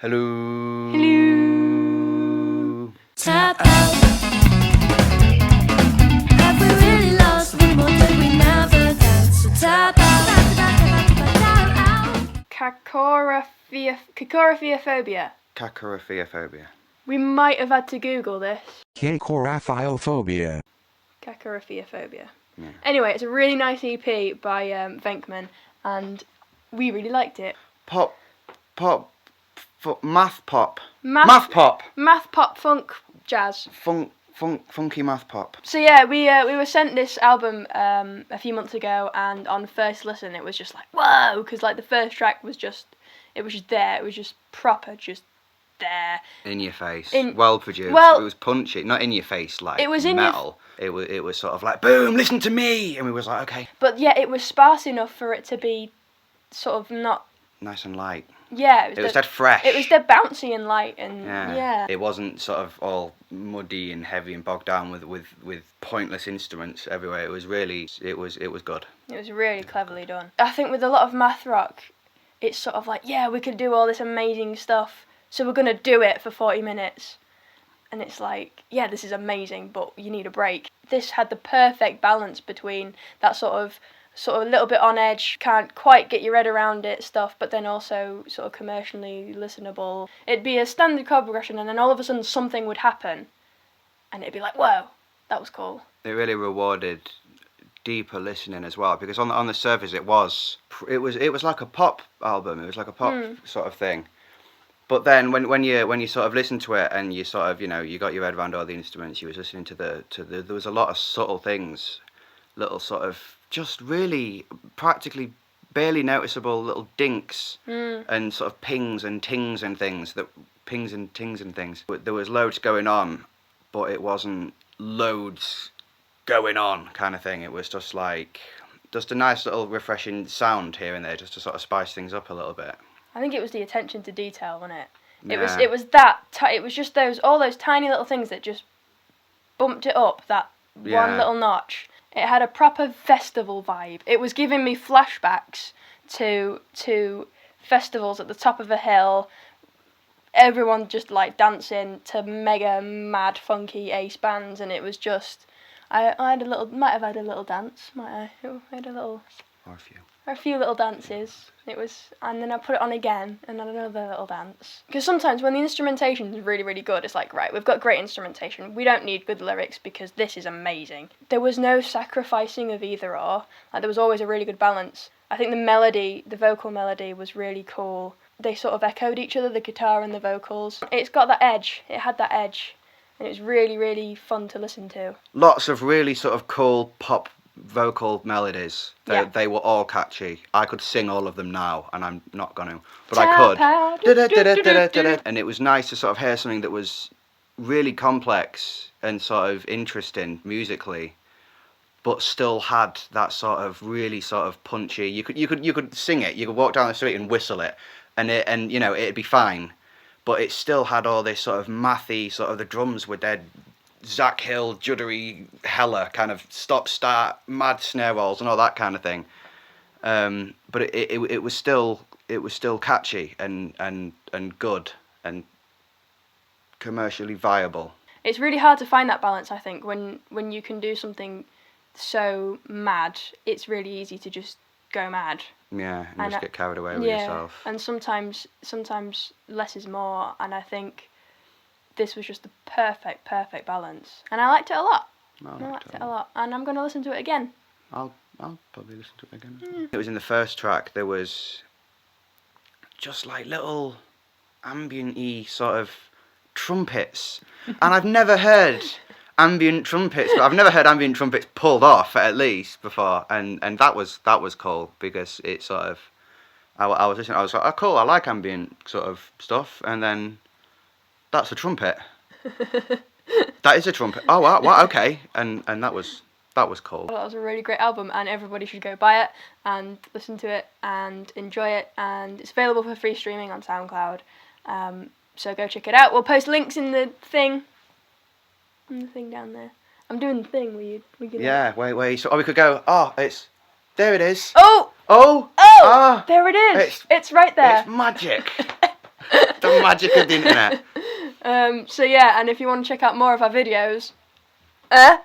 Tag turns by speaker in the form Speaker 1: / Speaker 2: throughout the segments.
Speaker 1: Hello.
Speaker 2: Hello.
Speaker 3: Tap out. Have we really lost? What more did we never get? So tap out. Tap out.
Speaker 2: Kakorrhaphiophobia.
Speaker 1: Kakorrhaphiophobia.
Speaker 2: We might have had to Google this.
Speaker 4: Kakorrhaphiophobia.
Speaker 2: Kakorrhaphiophobia.
Speaker 1: Yeah.
Speaker 2: Anyway, it's a really nice EP by Venkman, and we really liked it.
Speaker 1: Math pop.
Speaker 2: Math
Speaker 1: pop.
Speaker 2: Math pop funk jazz.
Speaker 1: Funky math pop.
Speaker 2: So yeah, we were sent this album a few months ago, and on first listen it was just like whoa, because like the first track was just there, it was just proper, just there.
Speaker 1: In your face.
Speaker 2: In-
Speaker 1: well produced.
Speaker 2: well-
Speaker 1: It was punchy, not in your face like
Speaker 2: It was in
Speaker 1: metal. It was sort of like boom, listen to me, and we was like okay,
Speaker 2: But yeah, it was sparse enough for it to be sort of not.
Speaker 1: nice and light.
Speaker 2: Yeah,
Speaker 1: It was dead fresh.
Speaker 2: It was dead bouncy and light and
Speaker 1: Yeah. It wasn't sort of all muddy and heavy and bogged down with pointless instruments everywhere. It was really it was good.
Speaker 2: It was really cleverly done. I think with a lot of math rock, it's sort of like, yeah, we could do all this amazing stuff, so we're gonna do it for 40 minutes. And it's like, yeah, this is amazing, but you need a break. This had the perfect balance between that sort of a little bit on edge, can't quite get your head around it stuff, but then also sort of commercially listenable. It'd be a standard chord progression, and then all of a sudden something would happen, and it'd be like, whoa, that was cool.
Speaker 1: It really rewarded deeper listening as well, because on the surface it was like a pop album. It was like a pop sort of thing. But then when you sort of listen to it and you sort of you got your head around all the instruments, you was listening to the there was a lot of subtle things, little sort of just really practically barely noticeable little dinks and sort of pings and tings and things. But there was loads going on, but it wasn't loads going on kind of thing. It was just like a nice little refreshing sound here and there, just to sort of spice things up a little bit.
Speaker 2: I think it was the attention to detail, wasn't it?
Speaker 1: Yeah.
Speaker 2: It was just all those tiny little things that just bumped it up that one little notch. It had a proper festival vibe. It was giving me flashbacks to festivals at the top of a hill, everyone just like dancing to mega mad funky ace bands, and it was just might have had a little dance, might I? I had a little
Speaker 1: Or a few.
Speaker 2: a few little dances. And then I put it on again, and then another little dance. Because sometimes when the instrumentation is really, really good, it's like, right, we've got great instrumentation. We don't need good lyrics because this is amazing. There was no sacrificing of either or. Like, there was always a really good balance. I think the vocal melody was really cool. They sort of echoed each other, the guitar and the vocals. It's got that edge. It had that edge. And it was really, really fun to listen to.
Speaker 1: Lots of really sort of cool pop vocal melodies. They were all catchy. I could sing all of them now, and I'm not going to, but I could. And it was nice to sort of hear something that was really complex and sort of interesting musically, but still had that sort of really sort of punchy. You could sing it. You could walk down the street and whistle it, and it'd be fine. But it still had all this sort of mathy, sort of the drums were dead Zach Hill, juddery, hella kind of stop-start, mad snare rolls and all that kind of thing. But it was still catchy and good and commercially viable.
Speaker 2: It's really hard to find that balance, I think, when you can do something so mad. It's really easy to just go mad.
Speaker 1: Yeah, and just get carried away with yourself.
Speaker 2: And sometimes less is more, and I think this was just the perfect balance, and I liked it a lot. I liked it a lot, and I'm going to listen to it again.
Speaker 1: I'll probably listen to it again. It was in the first track. There was just like little ambient-y sort of trumpets, and I've never heard ambient trumpets, but I've never heard ambient trumpets pulled off at least before, and that was cool, because it sort of I was listening. I was like, oh cool, I like ambient sort of stuff, and then. That's a trumpet. That is a trumpet. Oh, wow, okay. And that was cool.
Speaker 2: That was a really great album, and everybody should go buy it and listen to it and enjoy it. And it's available for free streaming on SoundCloud. So go check it out. We'll post links in the thing. Down there. I'm doing the thing. We can.
Speaker 1: Yeah. Wait. So we could go. Oh, there it is.
Speaker 2: Oh.
Speaker 1: Oh.
Speaker 2: There it is. It's right there.
Speaker 1: It's magic. The magic of the internet.
Speaker 2: So yeah, and if you want to check out more of our videos, and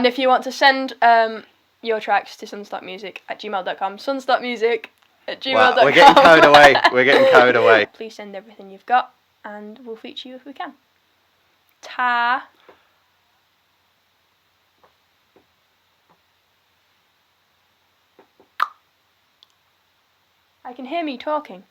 Speaker 2: if you want to send your tracks to sunstopmusic@gmail.com, sunstopmusic@gmail.com.
Speaker 1: Wow, we're getting carried away. We're getting carried away.
Speaker 2: Please send everything you've got, and we'll feature you if we can. Ta. I can hear me talking.